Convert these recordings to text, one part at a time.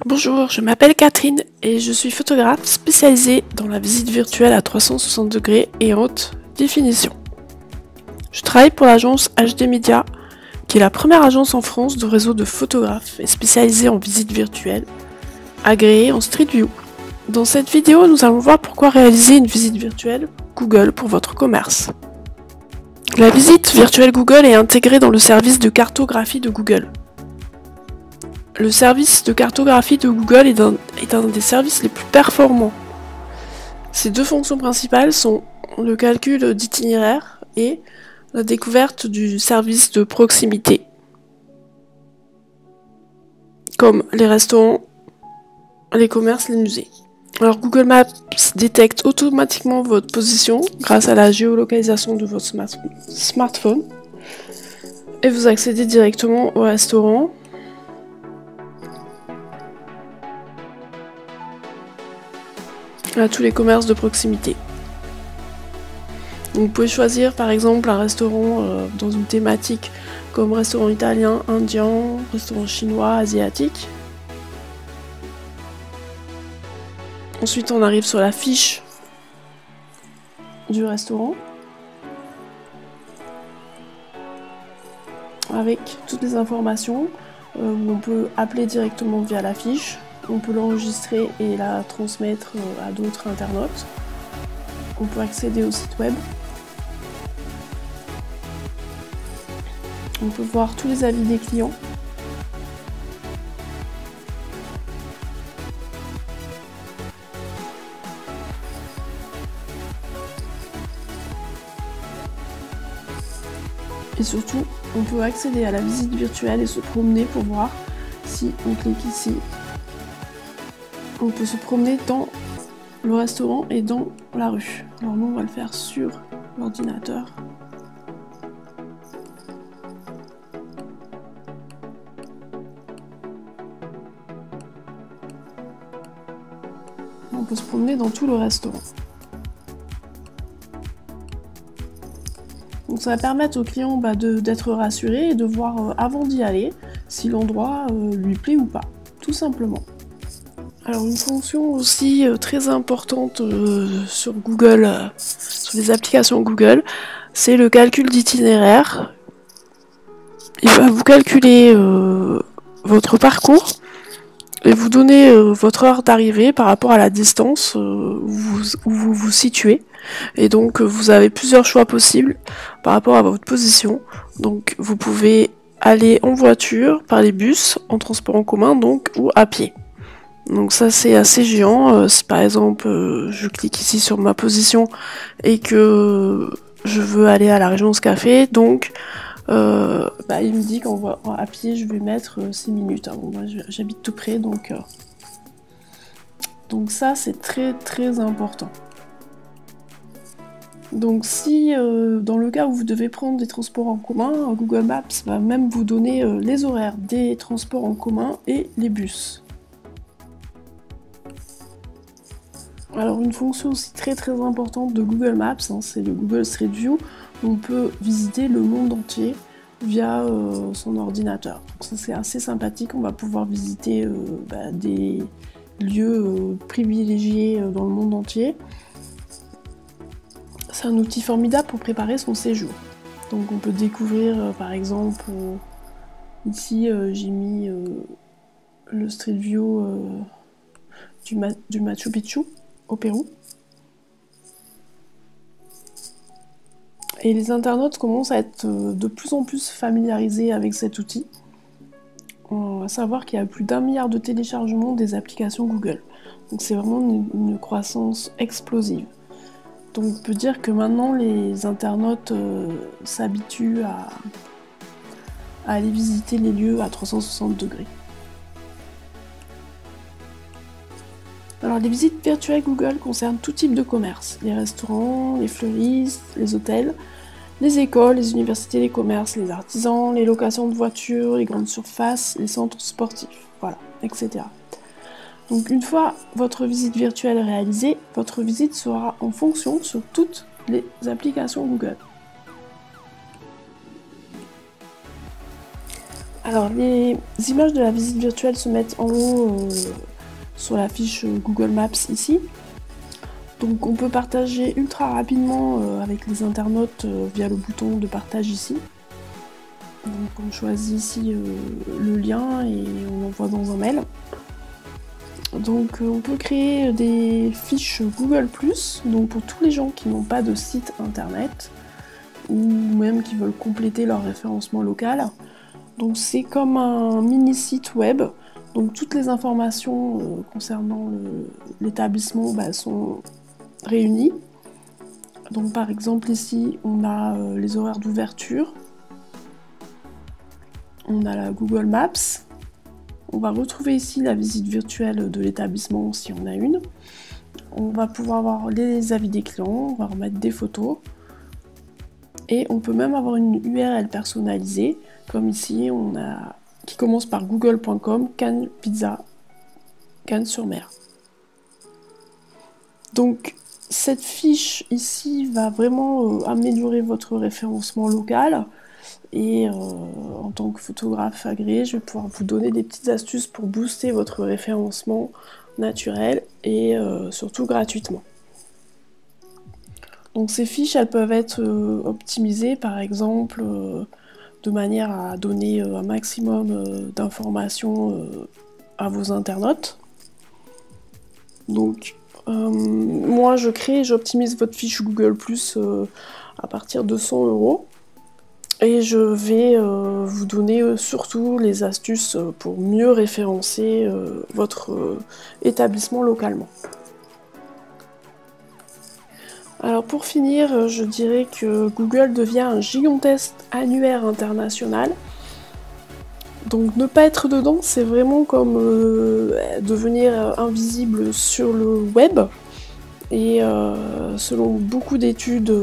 Bonjour, je m'appelle Catherine et je suis photographe spécialisée dans la visite virtuelle à 360 degrés et en haute définition. Je travaille pour l'agence HD Media, qui est la première agence en France de réseau de photographes et spécialisée en visite virtuelle, agréée en Street View. Dans cette vidéo, nous allons voir pourquoi réaliser une visite virtuelle Google pour votre commerce. La visite virtuelle Google est intégrée dans le service de cartographie de Google. Le service de cartographie de Google est un des services les plus performants. Ses deux fonctions principales sont le calcul d'itinéraire et la découverte du service de proximité, comme les restaurants, les commerces, les musées. Alors Google Maps détecte automatiquement votre position grâce à la géolocalisation de votre smartphone et vous accédez directement au restaurant, à tous les commerces de proximité. Donc, vous pouvez choisir par exemple un restaurant dans une thématique comme restaurant italien, indien, restaurant chinois, asiatique. Ensuite on arrive sur la fiche du restaurant avec toutes les informations où on peut appeler directement via la fiche. On peut l'enregistrer et la transmettre à d'autres internautes. On peut accéder au site web. On peut voir tous les avis des clients. Et surtout, on peut accéder à la visite virtuelle et se promener pour voir si on clique ici. On peut se promener dans le restaurant et dans la rue. Alors nous on va le faire sur l'ordinateur. On peut se promener dans tout le restaurant. Donc ça va permettre au client d'être rassuré et de voir avant d'y aller si l'endroit lui plaît ou pas, tout simplement. Alors une fonction aussi très importante sur Google, sur les applications Google, c'est le calcul d'itinéraire. Il va vous calculer votre parcours et vous donner votre heure d'arrivée par rapport à la distance où vous vous situez. Et donc vous avez plusieurs choix possibles par rapport à votre position. Donc vous pouvez aller en voiture, par les bus, en transport en commun donc, ou à pied. Donc ça c'est assez géant. Si par exemple je clique ici sur ma position et que je veux aller à la Régence Café, donc il me dit qu'à pied je vais mettre 6 minutes. Bon, moi j'habite tout près donc ça c'est très très important. Donc si dans le cas où vous devez prendre des transports en commun, Google Maps va même vous donner les horaires des transports en commun et les bus. Alors une fonction aussi très très importante de Google Maps, c'est le Google Street View, où on peut visiter le monde entier via son ordinateur. Donc ça c'est assez sympathique, on va pouvoir visiter des lieux privilégiés dans le monde entier. C'est un outil formidable pour préparer son séjour. Donc on peut découvrir par exemple, ici j'ai mis le Street View du Machu Picchu au Pérou. Et les internautes commencent à être de plus en plus familiarisés avec cet outil. On va savoir qu'il y a plus d'1 milliard de téléchargements des applications Google. Donc c'est vraiment une croissance explosive. Donc on peut dire que maintenant les internautes s'habituent à aller visiter les lieux à 360 degrés. Alors les visites virtuelles Google concernent tout type de commerce, les restaurants, les fleuristes, les hôtels, les écoles, les universités, les commerces, les artisans, les locations de voitures, les grandes surfaces, les centres sportifs, voilà, etc. Donc une fois votre visite virtuelle réalisée, votre visite sera en fonction sur toutes les applications Google. Alors les images de la visite virtuelle se mettent en haut sur la fiche Google Maps ici. Donc on peut partager ultra rapidement avec les internautes via le bouton de partage ici. Donc on choisit ici le lien et on l'envoie dans un mail. Donc on peut créer des fiches Google+, donc pour tous les gens qui n'ont pas de site internet ou même qui veulent compléter leur référencement local. Donc c'est comme un mini site web, donc toutes les informations concernant l'établissement sont réunies. Donc par exemple ici on a les horaires d'ouverture, on a la Google Maps, on va retrouver ici la visite virtuelle de l'établissement si on a une. On va pouvoir avoir les avis des clients, on va remettre des photos. Et on peut même avoir une URL personnalisée, comme ici, qui commence par google.com, Cannes Pizza, Cannes-sur-Mer. Donc cette fiche ici va vraiment améliorer votre référencement local. Et en tant que photographe agréé, je vais pouvoir vous donner des petites astuces pour booster votre référencement naturel et surtout gratuitement. Donc ces fiches, elles peuvent être optimisées par exemple de manière à donner un maximum d'informations à vos internautes. Donc moi je crée et j'optimise votre fiche Google Plus à partir de 100 €. Et je vais vous donner surtout les astuces pour mieux référencer votre établissement localement. Alors pour finir, je dirais que Google devient un gigantesque annuaire international. Donc ne pas être dedans, c'est vraiment comme devenir invisible sur le web. Et selon beaucoup d'études,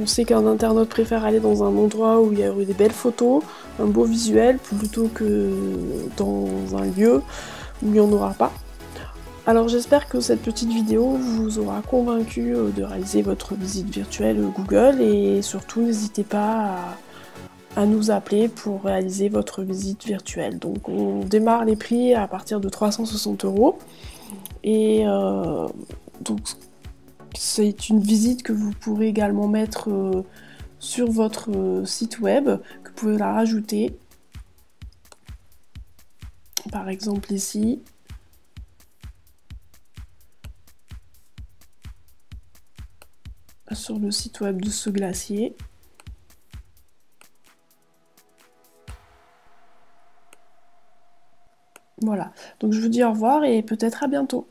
on sait qu'un internaute préfère aller dans un endroit où il y a des belles photos, un beau visuel, plutôt que dans un lieu où il n'y en aura pas. Alors j'espère que cette petite vidéo vous aura convaincu de réaliser votre visite virtuelle Google et surtout n'hésitez pas à nous appeler pour réaliser votre visite virtuelle. Donc on démarre les prix à partir de 360 € et donc c'est une visite que vous pourrez également mettre sur votre site web, que vous pouvez la rajouter. Par exemple ici. Sur le site web de ce glacier. Voilà, donc je vous dis au revoir et peut-être à bientôt.